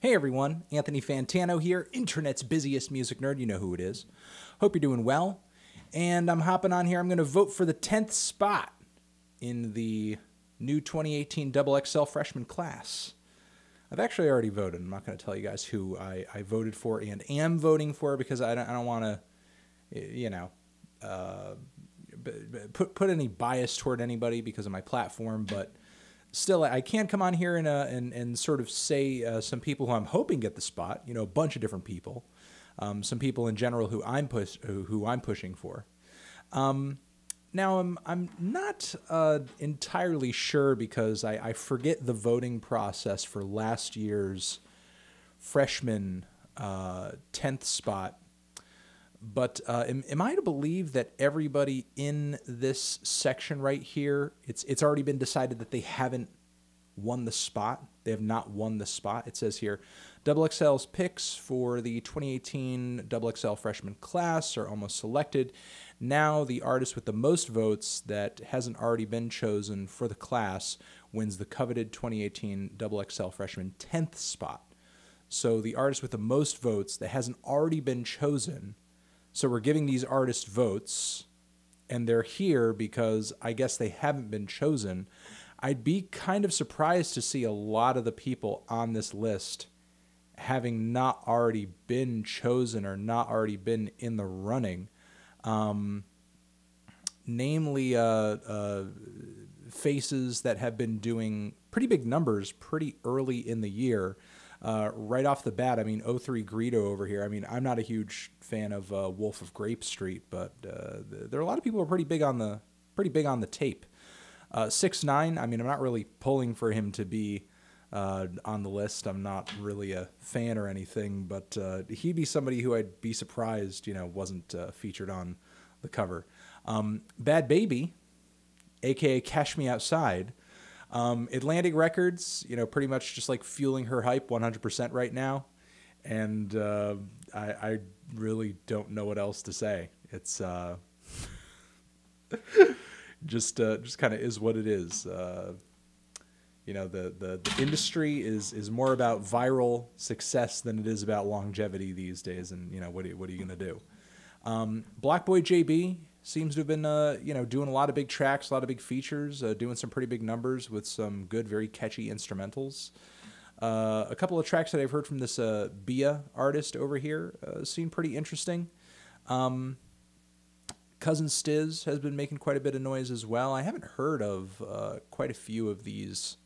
Hey everyone, Anthony Fantano here, internet's busiest music nerd, you know who it is. Hope you're doing well, and I'm hopping on here. I'm going to vote for the 10th spot in the new 2018 XXL freshman class. I've actually already voted. I'm not going to tell you guys who I voted for and am voting for because I don't want to, put any bias toward anybody because of my platform, but still, I can come on here and sort of say some people who I'm hoping get the spot. You know, a bunch of different people, some people in general who I'm pushing for. Now I'm not entirely sure because I forget the voting process for last year's freshman 10th spot. But am I to believe that everybody in this section right here, it's already been decided that they haven't won the spot? They have not won the spot. It says here, XXL's picks for the 2018 XXL freshman class are almost selected. Now the artist with the most votes that hasn't already been chosen for the class wins the coveted 2018 XXL freshman 10th spot. So the artist with the most votes that hasn't already been chosen. So we're giving these artists votes, and they're here because I guess they haven't been chosen. I'd be kind of surprised to see a lot of the people on this list having not already been chosen or not already been in the running. Namely, faces that have been doing pretty big numbers pretty early in the year. Right off the bat, I mean, 03 Greedo over here. I mean, I'm not a huge fan of Wolf of Grape Street, but there are a lot of people who are pretty big on the tape. 6ix9ine, I mean, I'm not really pulling for him to be on the list. I'm not really a fan or anything, but he'd be somebody who I'd be surprised, wasn't featured on the cover. Bad Baby, aka Cash Me Outside. Atlantic Records, pretty much just like fueling her hype 100% right now. And I really don't know what else to say. It's just kind of is what it is. The industry is more about viral success than it is about longevity these days. And, what are you going to do? Black Boy JB seems to have been, doing a lot of big tracks, a lot of big features, doing some pretty big numbers with some good, very catchy instrumentals. A couple of tracks that I've heard from this Bia artist over here seem pretty interesting. Cousin Stiz has been making quite a bit of noise as well. I haven't heard of quite a few of these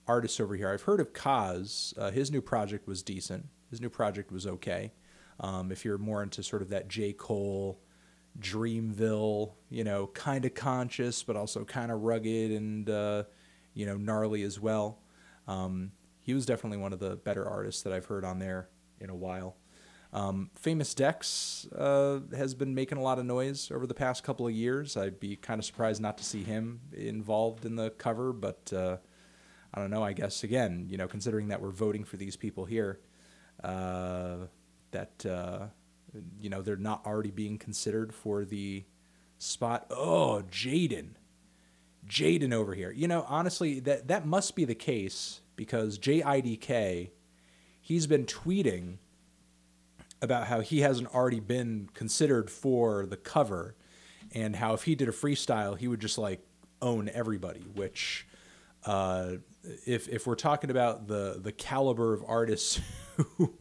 artists over here. I've heard of Kaz. His new project was decent. His new project was okay. If you're more into sort of that J. Cole, Dreamville, kind of conscious, but also kind of rugged and, gnarly as well. He was definitely one of the better artists that I've heard on there in a while. Famous Dex has been making a lot of noise over the past couple of years. I'd be kind of surprised not to see him involved in the cover, but I don't know, I guess, again, considering that we're voting for these people here, they're not already being considered for the spot. Oh, Jaden over here. Honestly, that must be the case because JIDK, he's been tweeting about how he hasn't already been considered for the cover and how if he did a freestyle, he would just like own everybody, which if we're talking about the caliber of artists who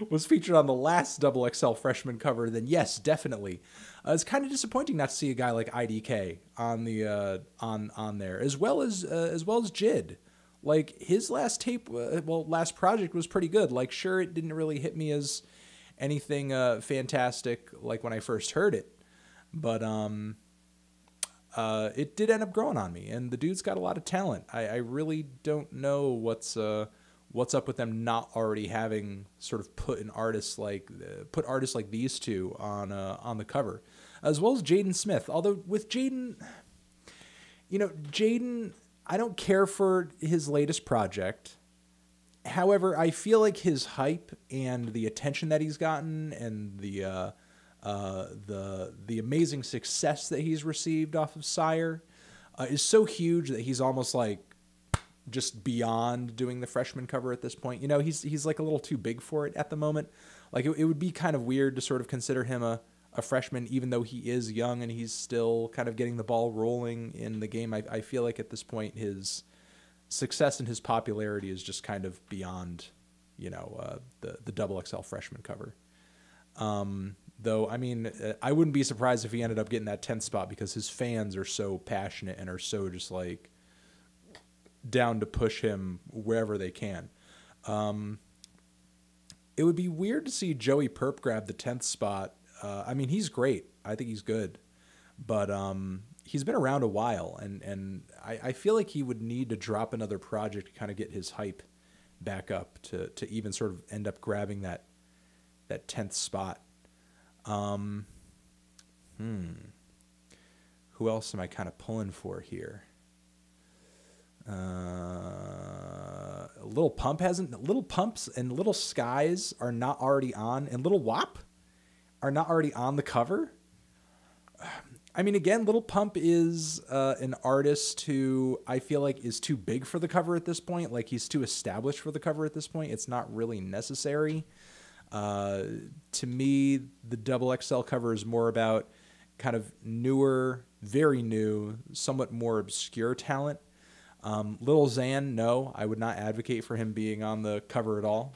was featured on the last XXL freshman cover, then yes, definitely. It's kind of disappointing not to see a guy like IDK on the on there, as well as Jid. Like his last tape, last project was pretty good. Like, sure, it didn't really hit me as anything fantastic like when I first heard it, but it did end up growing on me, and the dude's got a lot of talent. I really don't know what's up with them not already having sort of put artists like these two on the cover, as well as Jaden Smith. Although with Jaden, I don't care for his latest project. However, I feel like his hype and the attention that he's gotten and the amazing success that he's received off of Sire is so huge that he's almost like just beyond doing the freshman cover at this point. You know, he's like a little too big for it at the moment. Like it would be kind of weird to sort of consider him a freshman, even though he is young and he's still kind of getting the ball rolling in the game. I feel like at this point his success and his popularity is just kind of beyond, you know, the XXL freshman cover. Though, I mean, I wouldn't be surprised if he ended up getting that 10th spot because his fans are so passionate and are so just like down to push him wherever they can. It would be weird to see Joey Perp grab the 10th spot. I mean, he's great. I think he's good, but he's been around a while, and I feel like he would need to drop another project to kind of get his hype back up to even sort of end up grabbing that 10th spot. Who else am I kind of pulling for here? Little Pumps and Little Skies are not already on, and Little Wop are not already on the cover. I mean, again, Little Pump is an artist who I feel like is too big for the cover at this point. Like he's too established for the cover at this point. It's not really necessary. To me, the XXL cover is more about kind of newer, very new, somewhat more obscure talent. Lil Xan, no, I would not advocate for him being on the cover at all.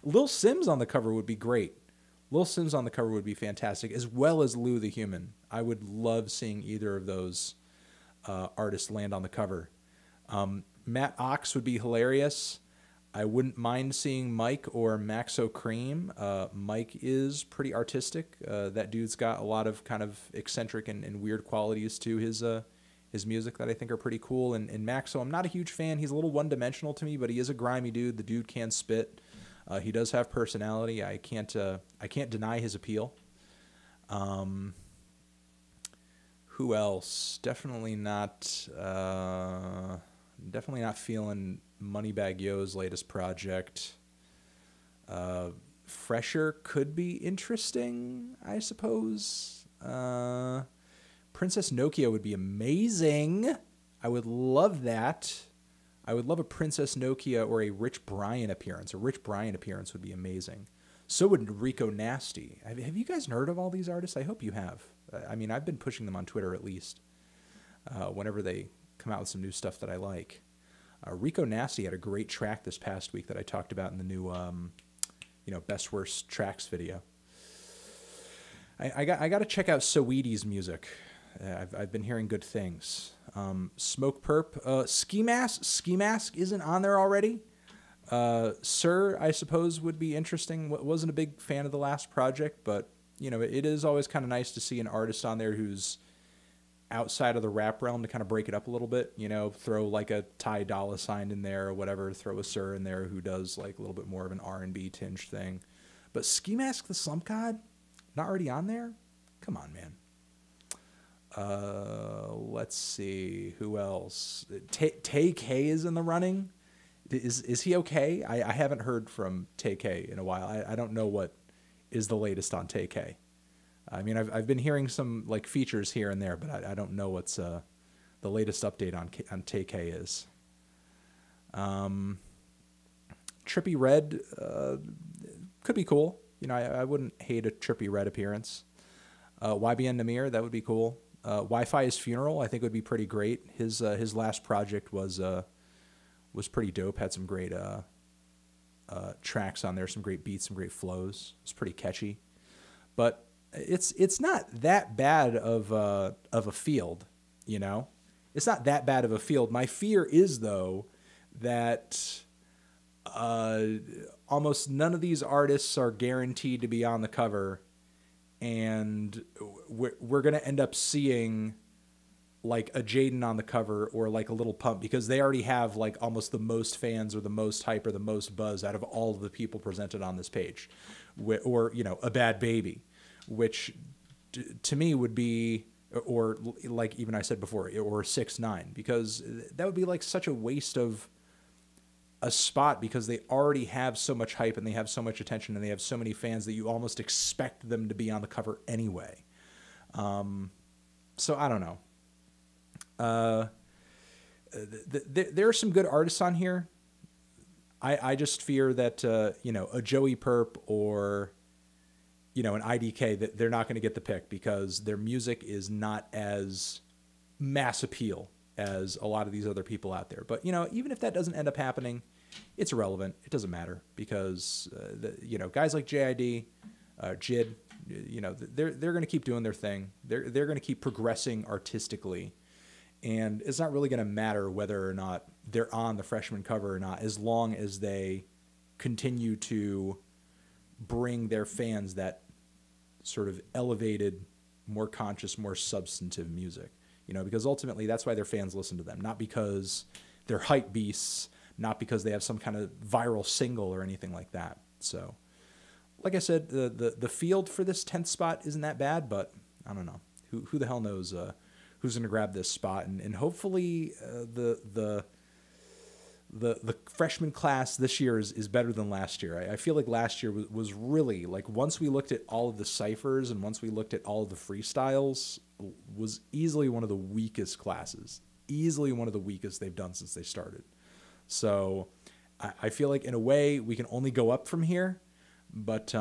Lil Sims on the cover would be great. Lil Sims on the cover would be fantastic, as well as Lou the Human. I would love seeing either of those artists land on the cover. Matt Ox would be hilarious. I wouldn't mind seeing Mike or Maxo Cream. Mike is pretty artistic. That dude's got a lot of kind of eccentric and weird qualities to his music that I think are pretty cool. And Maxo, I'm not a huge fan. He's a little one-dimensional to me, but he is a grimy dude. The dude can spit. He does have personality. I can't deny his appeal. Who else? Definitely not feeling Moneybag Yo's latest project. Fresher could be interesting, I suppose. Princess Nokia would be amazing. I would love that. I would love a Princess Nokia or a Rich Brian appearance. A Rich Brian appearance would be amazing. So would Rico Nasty. Have you guys heard of all these artists? I hope you have. I mean, I've been pushing them on Twitter at least. Whenever they come out with some new stuff that I like. Rico Nasty had a great track this past week that I talked about in the new, best worst tracks video. I got to check out Saweetie's music. I've been hearing good things. Smoke Perp, Ski Mask isn't on there already. Sir, I suppose would be interesting. Wasn't a big fan of the last project, but it is always kind of nice to see an artist on there who's outside of the rap realm to kind of break it up a little bit, throw like a Ty Dolla $ign in there or whatever, throw a Sir in there who does like a little bit more of an R&B tinge thing. But Ski Mask the Slump God, not already on there? Come on, man. Let's see, who else? tay-k is in the running. Is he okay? I haven't heard from tay-k in a while. I don't know what is the latest on tay-k. I mean, I've been hearing some like features here and there, but I don't know what's the latest update on tay-k is. Trippie Redd could be cool. I wouldn't hate a Trippie Redd appearance. YBN Namir, that would be cool. Wi-Fi's Funeral, I think would be pretty great. His last project was pretty dope. Had some great tracks on there, some great beats, some great flows. It's pretty catchy, but it's not that bad of a field, It's not that bad of a field. My fear is though that almost none of these artists are guaranteed to be on the cover, and we're gonna end up seeing like a Jaden on the cover or like a Little Pump because they already have like almost the most fans or the most hype or the most buzz out of all of the people presented on this page, or a Bad Baby, which to me would be, or like even I said before, or 6ix9ine, because that would be like such a waste of a spot because they already have so much hype and they have so much attention and they have so many fans that you almost expect them to be on the cover anyway. So I don't know. there are some good artists on here. I just fear that you know, a Joey Perp or, you know, an IDK, that they're not going to get the pick because their music is not as mass appeal as a lot of these other people out there. But, you know, even if that doesn't end up happening, it's irrelevant. It doesn't matter because you know, guys like JID, JID, you know, they're going to keep doing their thing. They're going to keep progressing artistically, and it's not really going to matter whether or not they're on the freshman cover or not, as long as they continue to bring their fans that sort of elevated, more conscious, more substantive music. You know, because ultimately that's why their fans listen to them, not because they're hype beasts, not because they have some kind of viral single or anything like that. So, like I said, the field for this 10th spot isn't that bad, but I don't know. Who the hell knows who's going to grab this spot? And hopefully the freshman class this year is better than last year. I feel like last year was really, like, once we looked at all of the ciphers and once we looked at all of the freestyles, was easily one of the weakest classes. Easily one of the weakest they've done since they started. So I feel like in a way we can only go up from here, but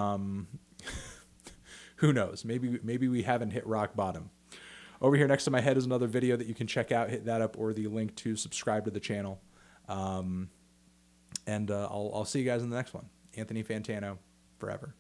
who knows? Maybe we haven't hit rock bottom. Over here next to my head is another video that you can check out. Hit that up, or the link to subscribe to the channel. And I'll see you guys in the next one. Anthony Fantano, forever.